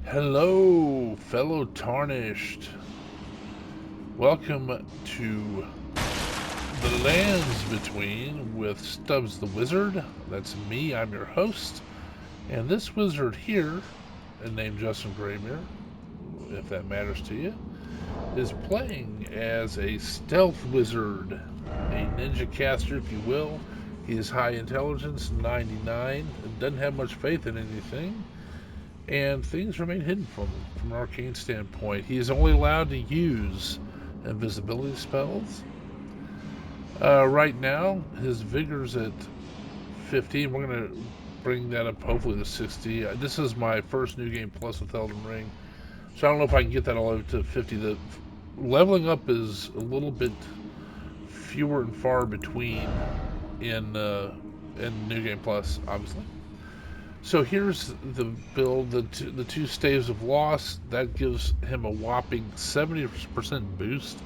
Hello, fellow Tarnished. Welcome to the Lands Between with Stubbs the Wizard. That's me, I'm your host. And this wizard here, named Justin Graymere, if that matters to you, is playing as a stealth wizard, a ninja caster, if you will. He is high intelligence, 99, and doesn't have much faith in anything. And things remain hidden from him from an arcane standpoint. He is only allowed to use invisibility spells. Right now, his vigor's at 15. We're going to bring that up hopefully to 60. This is my first New Game Plus with Elden Ring, so I don't know if I can get that all the way to 50. The leveling up is a little bit fewer and far between in New Game Plus, obviously. So here's the build, the two staves of loss. That gives him a whopping 70% boost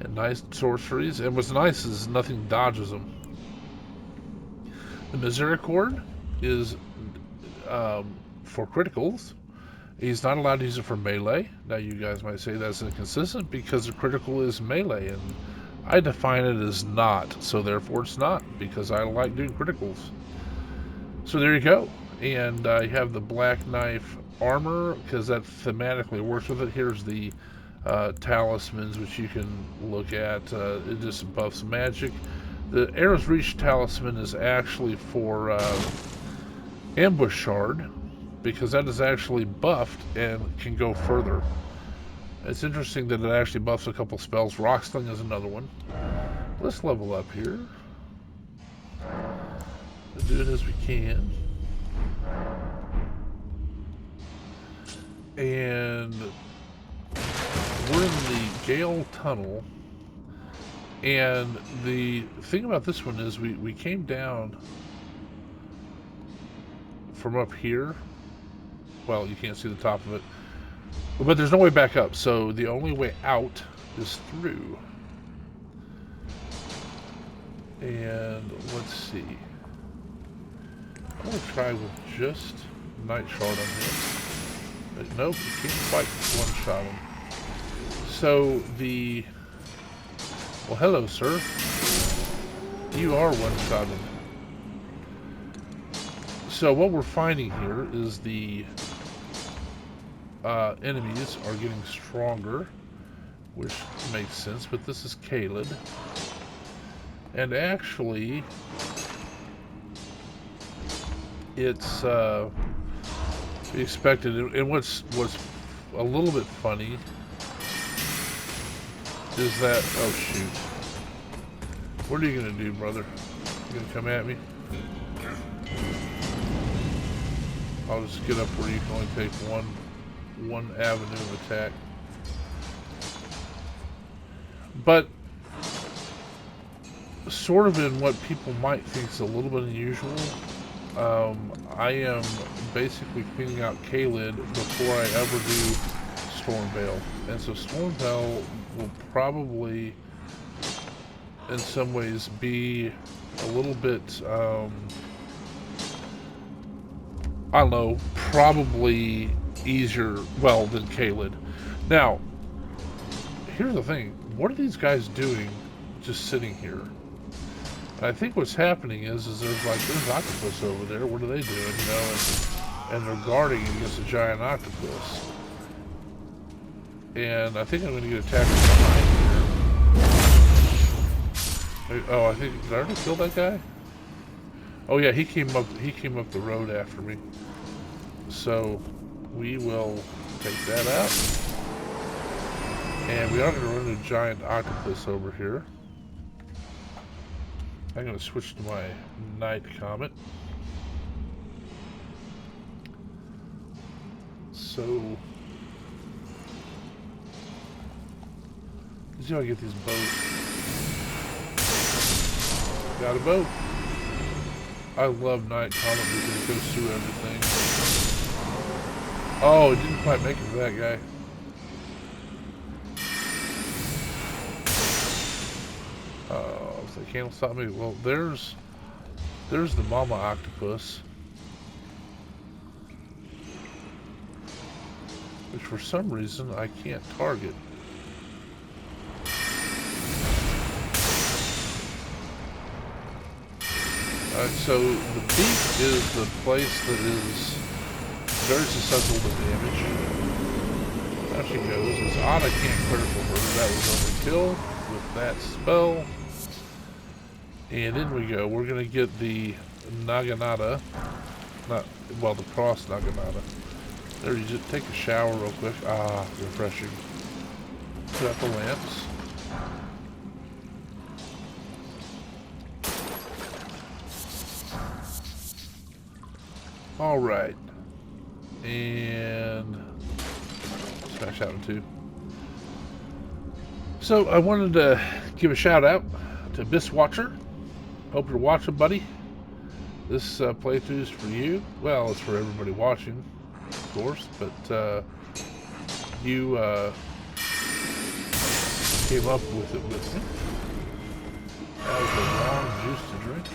and nice sorceries. And what's nice is nothing dodges him. The Misericord is for criticals. He's not allowed to use it for melee. Now you guys might say that's inconsistent because the critical is melee, and I define it as not. So therefore it's not, because I like doing criticals. So there you go. And you have the Black Knife armor, because that thematically works with it. Here's the talismans, which you can look at. It just buffs magic. The Arrow's Reach talisman is actually for Ambush Shard, because that is actually buffed and can go further. It's interesting that it actually buffs a couple spells. Rock Sling is another one. Let's level up here. Let's do it as we can. And we're in the Gael tunnel, and the thing about this one is we came down from up here. Well, you can't see the top of it, but there's no way back up, so the only way out is through. And let's see, I'm going to try with just Night Shard on this. Nope, you can't quite one-shot him. So well, hello, sir. You are one-shotted. So what we're finding here is the enemies are getting stronger, which makes sense, but this is Caelid. And actually, it's expected. And what's a little bit funny is that, oh shoot, what are you gonna do, brother? You gonna come at me? I'll just get up where you can only take one avenue of attack. But sort of in what people might think is a little bit unusual, I am basically cleaning out Caelid before I ever do Stormveil. And so Stormveil will probably, in some ways, be a little bit, I don't know, probably easier, well, than Caelid. Now, here's the thing. What are these guys doing just sitting here? I think what's happening is there's octopus over there. What are they doing, you know? And they're guarding against a giant octopus. And I think I'm going to get attacked from behind here. Oh, I think, did I already kill that guy? Oh yeah, he came up the road after me. So we will take that out. And we are going to run a giant octopus over here. I'm going to switch to my Night Comet. So, let's see how I get these boats. Got a boat. I love Night Comet because it goes through everything. Oh, it didn't quite make it to that guy. If they can't stop me, well, there's the mama octopus. which for some reason I can't target. Alright, so the beak is the place that is very susceptible to damage. Now she goes. It's odd I can't critical her. That was overkill with that spell. And in we go. We're going to get the Naginata. Well, the cross Naginata. There, you just take a shower real quick. Ah, refreshing. Put out the lamps. Alright. And smash that one too. So I wanted to give a shout out to Abyss Watcher. Hope you're watching, buddy. This playthrough is for you. Well, it's for everybody watching, of course, but you came up with it with me. That was a long juice to drink.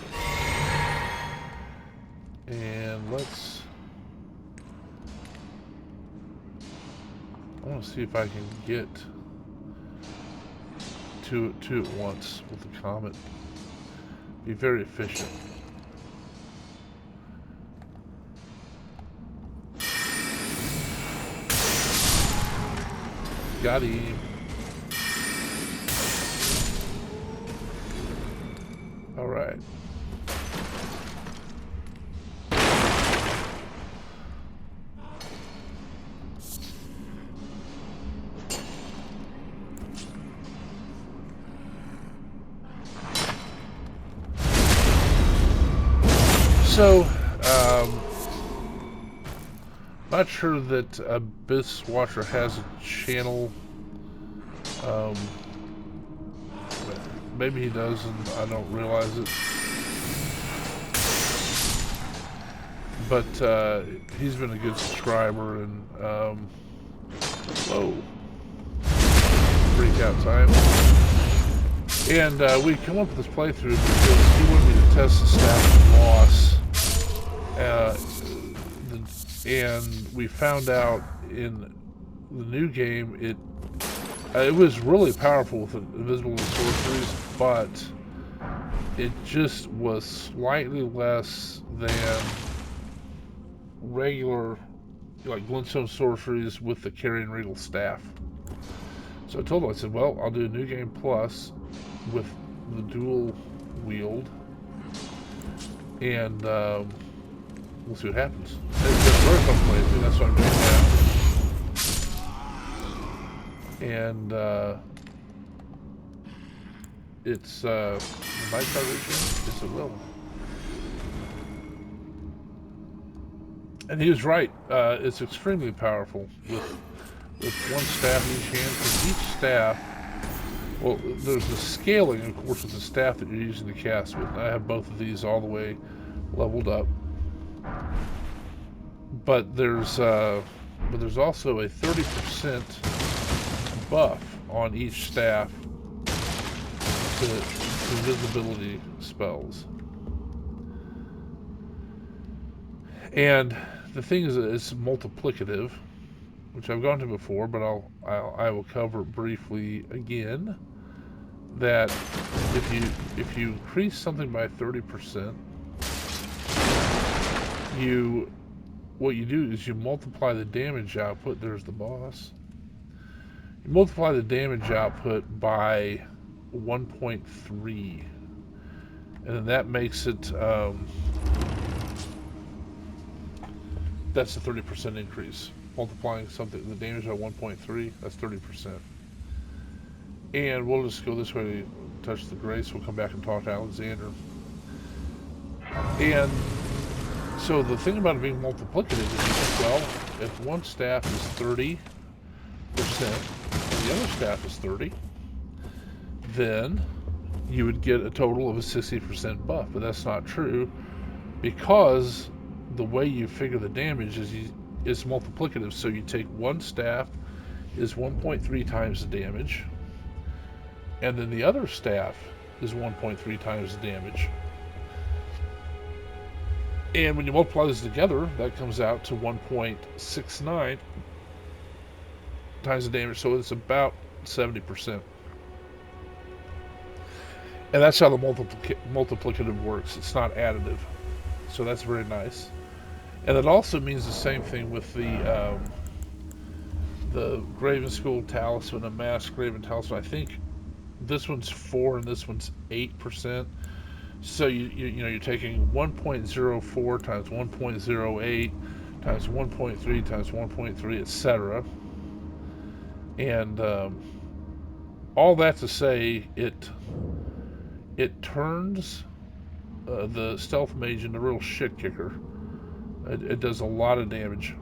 And let's... I want to see if I can get two at once with the comet. Be very efficient. Got him. All right. So, not sure that Abyss Watcher has a channel. Maybe he does and I don't realize it. But he's been a good subscriber and whoa, freak out time. And we come up with this playthrough because he wanted me to test the staff loss. And we found out in the new game it was really powerful with invisible sorceries, but it just was slightly less than regular, like glintstone sorceries with the carrying regal staff. So I told him, I said, well, I'll do a new game plus with the dual wield, and we'll see what happens. It's been very fun playthrough, that's what I'm doing now. And it's the night card region. Yes, it will. And he was right. It's extremely powerful with one staff in each hand. From each staff, well, there's the scaling, of course, with the staff that you're using to cast with. And I have both of these all the way leveled up. But there's also a 30% buff on each staff to invisibility spells. And the thing is, it's multiplicative, which I've gone to before, but I will cover it briefly again. That if you increase something by 30%, what you do is you multiply the damage output. There's the boss. You multiply the damage output by 1.3, and then that makes it that's a 30% increase. Multiplying something, the damage by 1.3, that's 30%. And we'll just go this way to touch the grace. We'll come back and talk to Alexander. And so the thing about it being multiplicative is, well, if one staff is 30%, and the other staff is 30, then you would get a total of a 60% buff. But that's not true, because the way you figure the damage is multiplicative. So you take one staff is 1.3 times the damage, and then the other staff is 1.3 times the damage. And when you multiply this together, that comes out to 1.69. times the damage, so it's about 70%. And that's how the multiplicative works. It's not additive. So that's very nice. And it also means the same thing with the Graven School Talisman, a Masked Graven Talisman. I think this one's 4 and this one's 8%. So you're taking 1.04 times 1.08 times 1.3 times 1.3, etc. And all that to say, it turns the stealth mage into a real shit kicker. It does a lot of damage.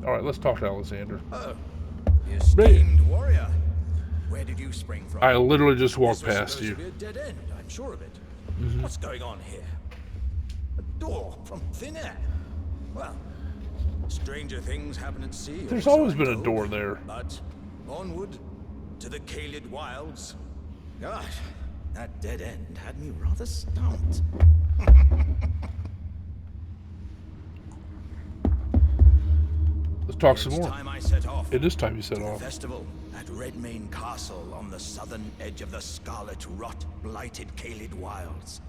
All right, let's talk to Alexander. Oh, you esteemed warrior. Where did you spring from? I literally just walked past you. This was supposed to be a dead end, I'm sure of it. What's going on here? A door from thin air. Well, stranger things happen at sea. There's always been a door there. But onward to the Gaelid wilds. Gosh, that dead end had me rather stumped. Let's talk some more. Time I set off. It is time you set off. Festival at Redmayne Castle on the southern edge of the scarlet rot blighted Gaelid wilds.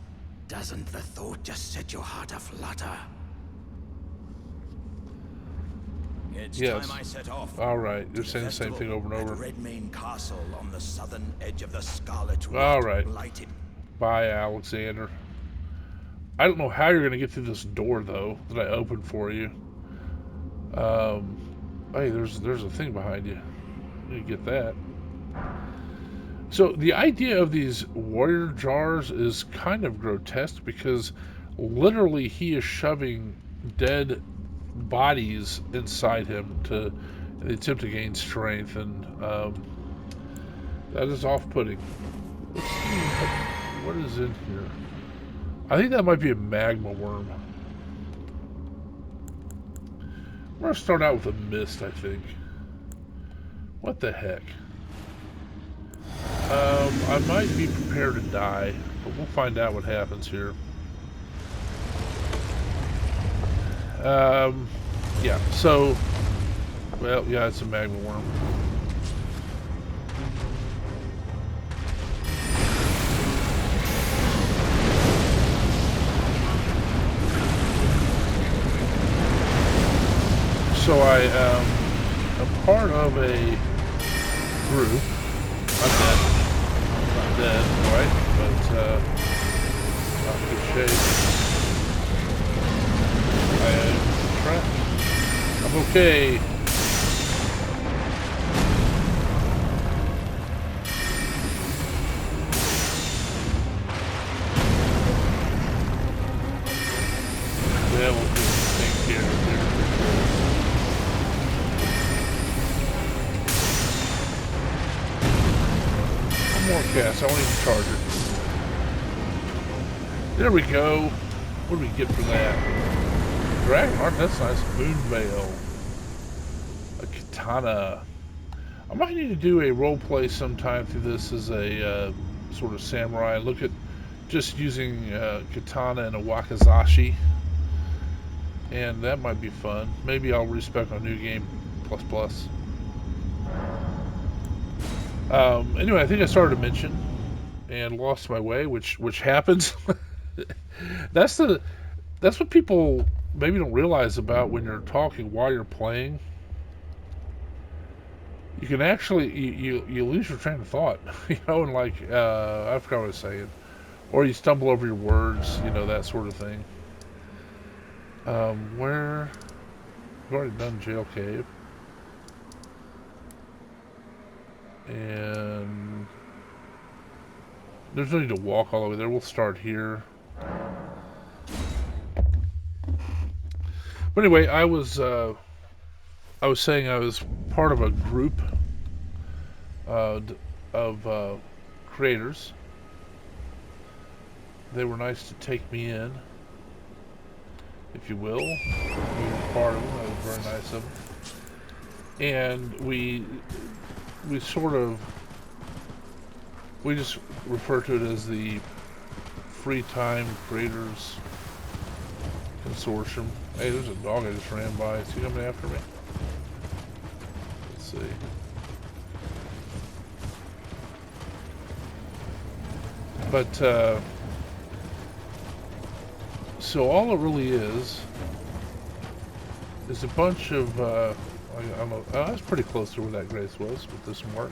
Doesn't the thought just set your heart aflutter? It's yes. time I set off. All right, you're saying the same thing over and over. At Redmayne Castle on the southern edge of the scarlet rot all right. blighted. Bye, Alexander. I don't know how you're gonna get through this door though that I opened for you. Hey, there's a thing behind you. You get that. So the idea of these warrior jars is kind of grotesque because literally he is shoving dead bodies inside him to attempt to gain strength, and that is off-putting. Let's see what is in here. I think that might be a magma worm. I'm going to start out with a mist, I think. What the heck? I might be prepared to die, but we'll find out what happens here. Yeah, so... Well, yeah, it's a magma worm. So I am part of a group. I'm dead, right? But not in good shape. I am trapped. I'm okay. Yeah, we'll do the thing here. More cast. I won't even charge it. There we go. What do we get for that? Dragon Heart, that's nice. Moon Veil. A katana. I might need to do a role play sometime through this as a sort of samurai. Look at just using katana and a wakizashi. And that might be fun. Maybe I'll respec on New Game ++. Anyway, I think I started to mention and lost my way, which happens. That's what people maybe don't realize about when you're talking while you're playing. You can actually you lose your train of thought, and like I forgot what I was saying, or you stumble over your words, that sort of thing. Where I've already done Jail Cave. And there's no need to walk all the way there. We'll start here. But anyway, I was saying I was part of a group of creators. They were nice to take me in, if you will. We were part of them. That was very nice of them. And we just refer to it as the Free Time Creators Consortium. Hey, there's a dog I just ran by. Is he coming after me? Let's see. But so all it really is a bunch of I was pretty close to where that Grace was with this work.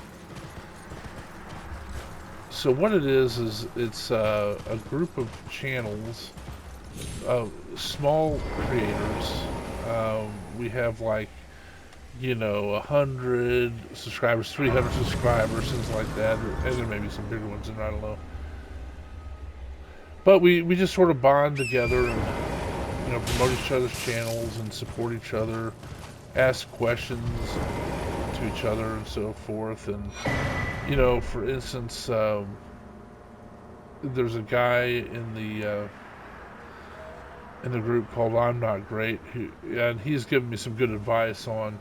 So what it is it's a group of channels of small creators. We have like, you know, 100 subscribers, 300 subscribers, things like that, and there may be some bigger ones in there, I don't know. But we just sort of bond together and, you know, promote each other's channels and support each other, ask questions to each other and so forth. And, you know, for instance, there's a guy in the group called I'm Not Great, and he's given me some good advice on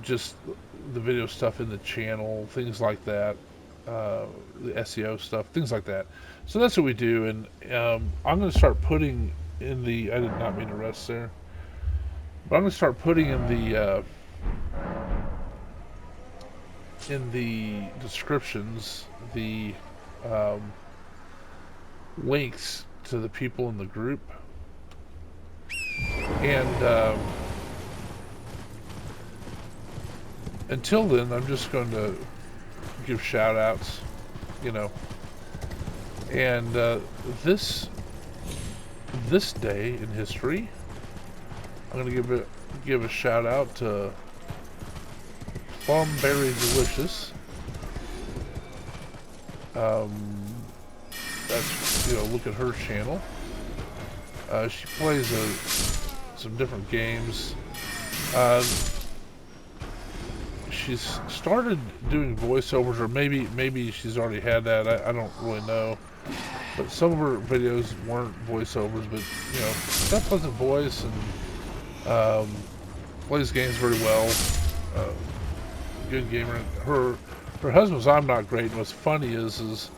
just the video stuff in the channel, things like that, the SEO stuff, things like that. So that's what we do, and I'm going to start putting in the, I did not mean to rest there, but I'm going to start putting in the descriptions the links to the people in the group, and until then, I'm just going to give shout outs, you know. And this day in history, I'm going to give a shout out to Plumberry Delicious. That's, you know, look at her channel. She plays some different games. She's started doing voiceovers, or maybe she's already had that. I don't really know. But some of her videos weren't voiceovers, but, you know, got pleasant voice and plays games very well. Good gamer. Her husband's I'm Not Great. And what's funny is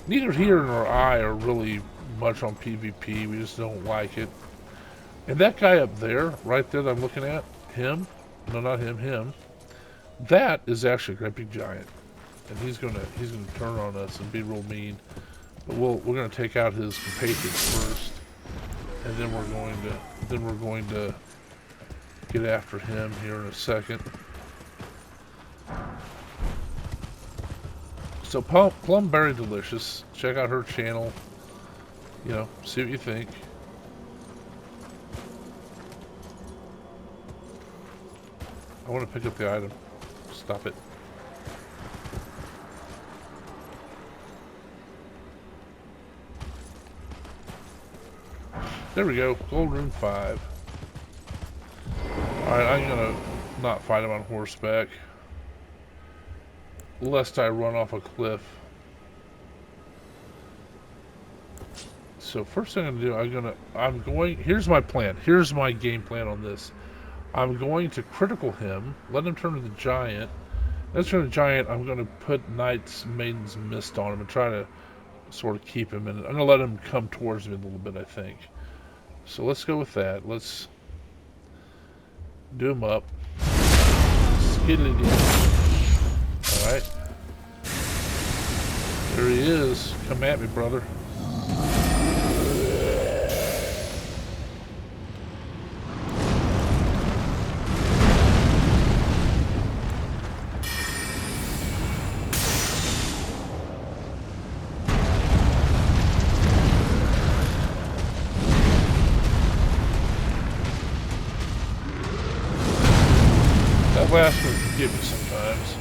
neither he nor I are really much on PvP. We just don't like it. And that guy up there, right there that I'm looking at, him, no, not him, him. That is actually a great big giant, and he's gonna turn on us and be real mean. But we're gonna take out his compatriots first, and then we're going to get after him here in a second. So Plumberry Delicious, check out her channel. You know, see what you think. I want to pick up the item. Stop it. There we go. Gold Rune 5. Alright, I'm gonna not fight him on horseback, lest I run off a cliff. So first thing I'm gonna do, here's my plan. Here's my game plan on this. I'm going to critical him, let him turn to the giant. Let's turn to the giant. I'm going to put Knight's Maiden's Mist on him and try to sort of keep him in. I'm going to let him come towards me a little bit, I think. So let's go with that. Let's do him up. Skiddly dee. Alright. There he is. Come at me, brother. That last one can get me sometimes.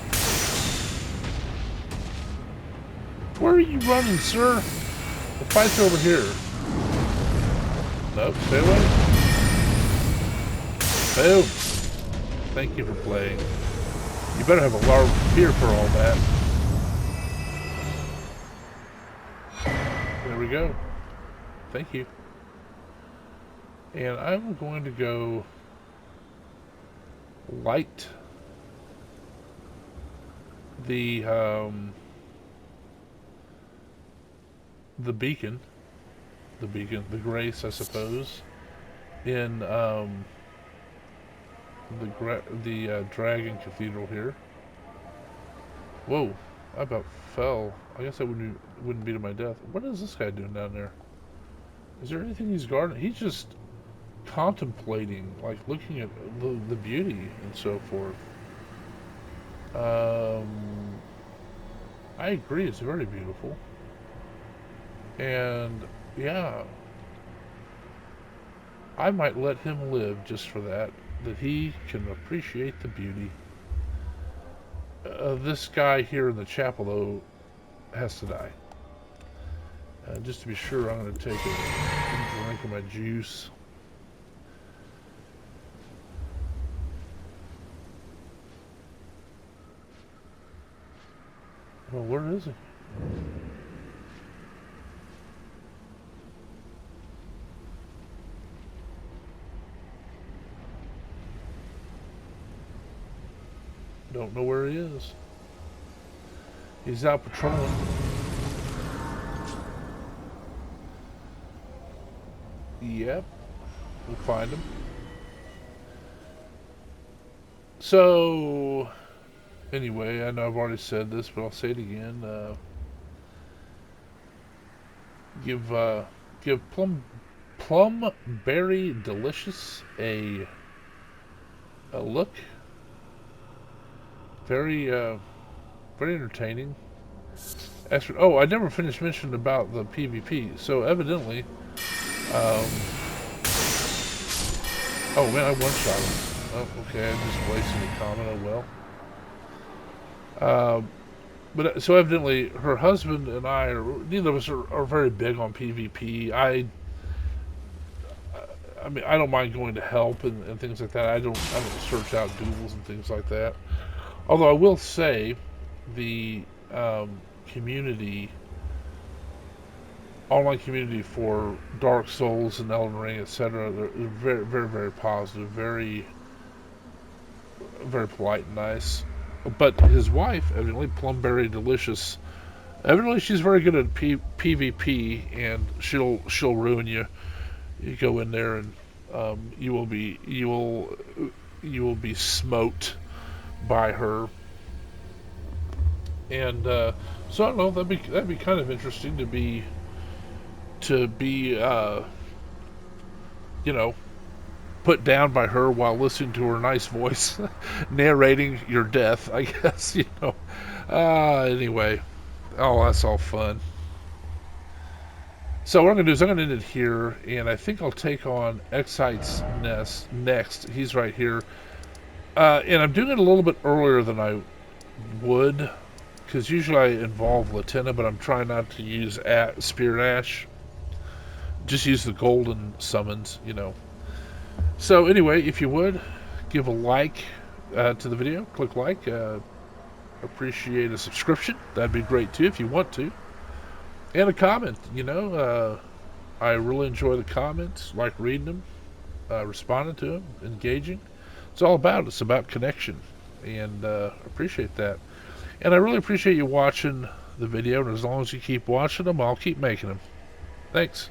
Where are you running, sir? The fight's over here. Nope, stay away. Boom. Thank you for playing. You better have a large fear for all that. There we go. Thank you. And I'm going to go light the beacon, the grace, I suppose, in the Dragon Cathedral here. Whoa, I about fell. I guess I wouldn't be to my death. What is this guy doing down there? Is there anything he's guarding? He's just contemplating, like looking at the beauty and so forth. I agree, it's very beautiful. And yeah, I might let him live just for that he can appreciate the beauty. This guy here in the chapel, though, has to die. Just to be sure, I'm going to take a drink of my juice. Well, where is he? Don't know where he is. He's out patrolling. Yep. We'll find him. So, anyway, I know I've already said this, but I'll say it again. Give Plumberry Delicious a look. Very entertaining. Oh, I never finished mentioning about the PvP. So evidently, oh man, I one-shot him. Oh, okay, I just wasted a comment. Oh well. But so evidently, her husband and I neither of us are very big on PvP. I mean, I don't mind going to help and things like that. I don't search out duels and things like that. Although I will say, the community, online community for Dark Souls and Elden Ring, etc., they're very, very, very positive, very, very polite and nice. But his wife, evidently, Plumberry Delicious, evidently she's very good at PvP, and she'll ruin you. You go in there and you will be smote by her. And so I don't know, that'd be kind of interesting to be you know, put down by her while listening to her nice voice narrating your death, I guess. Anyway, that's all fun. So what I'm going to do is I'm going to end it here, and I think I'll take on Excite's Nest next. He's right here. And I'm doing it a little bit earlier than I would, because usually I involve Latenna, but I'm trying not to use Spirit Ash. Just use the golden summons, So anyway, if you would, give a like to the video. Click like. Appreciate a subscription. That'd be great too if you want to. And a comment, I really enjoy the comments, like reading them, responding to them, engaging. It's all about, it's about connection, and appreciate that. And I really appreciate you watching the video, and as long as you keep watching them, I'll keep making them. Thanks.